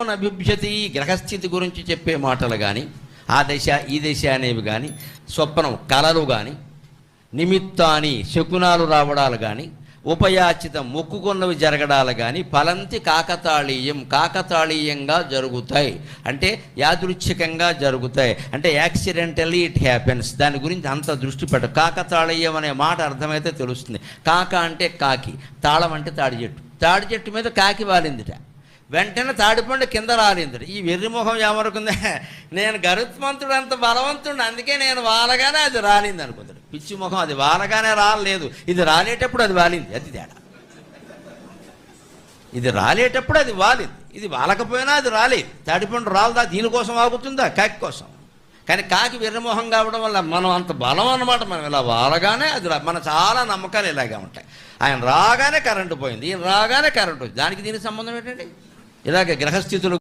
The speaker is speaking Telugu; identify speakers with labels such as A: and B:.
A: అభిభ్యతి గ్రహస్థితి గురించి చెప్పే మాటలు కానీ ఆ దశ ఈ దశ అనేవి కానీ స్వప్నం కలలు కానీ నిమిత్తాని శకునాలు రావడాలు కానీ ఉపయాచితం మొక్కుకున్నవి జరగడాలు కానీ ఫలంతి కాకతాళీయంగా జరుగుతాయి. అంటే యాదృచ్ఛికంగా జరుగుతాయి, అంటే యాక్సిడెంటల్లీ ఇట్ హ్యాపెన్స్. దాని గురించి అంత దృష్టి పెట్ట. కాకతాళీయం అనే మాట అర్థమైతే తెలుస్తుంది. కాక అంటే కాకి, తాళం అంటే తాడి చెట్టు. తాడి చెట్టు మీద కాకి వాలిందిట, వెంటనే తాడిపండు కింద రాలింది. ఈ వెర్రిమొహం ఏమనుకుంది, నేను గరుత్మంతుడు అంత బలవంతుడు, అందుకే నేను వాలగానే అది రాలింది అనుకుంటాడు. పిచ్చి ముఖం, అది వాలగానే రాలేదు, ఇది రాలేటప్పుడు అది వాలింది. అది తేడా. ఇది రాలేటప్పుడు అది వాలింది, ఇది వాలకపోయినా అది రాలేదు. తాడిపండు రాలదా, దీనికోసం ఆగుతుందా? కాకి కోసం. కానీ కాకి వెర్రిమొహం కావడం వల్ల మనం అంత బలం అన్నమాట. మనం ఇలా వాలగానే అది మన చాలా నమ్మకాలు ఇలాగే ఉంటాయి. ఆయన రాగానే కరెంటు పోయింది, ఈయన రాగానే కరెంటు వచ్చింది. దానికి దీనికి సంబంధం ఏంటండి? ఇలాగే గ్రహస్థితులు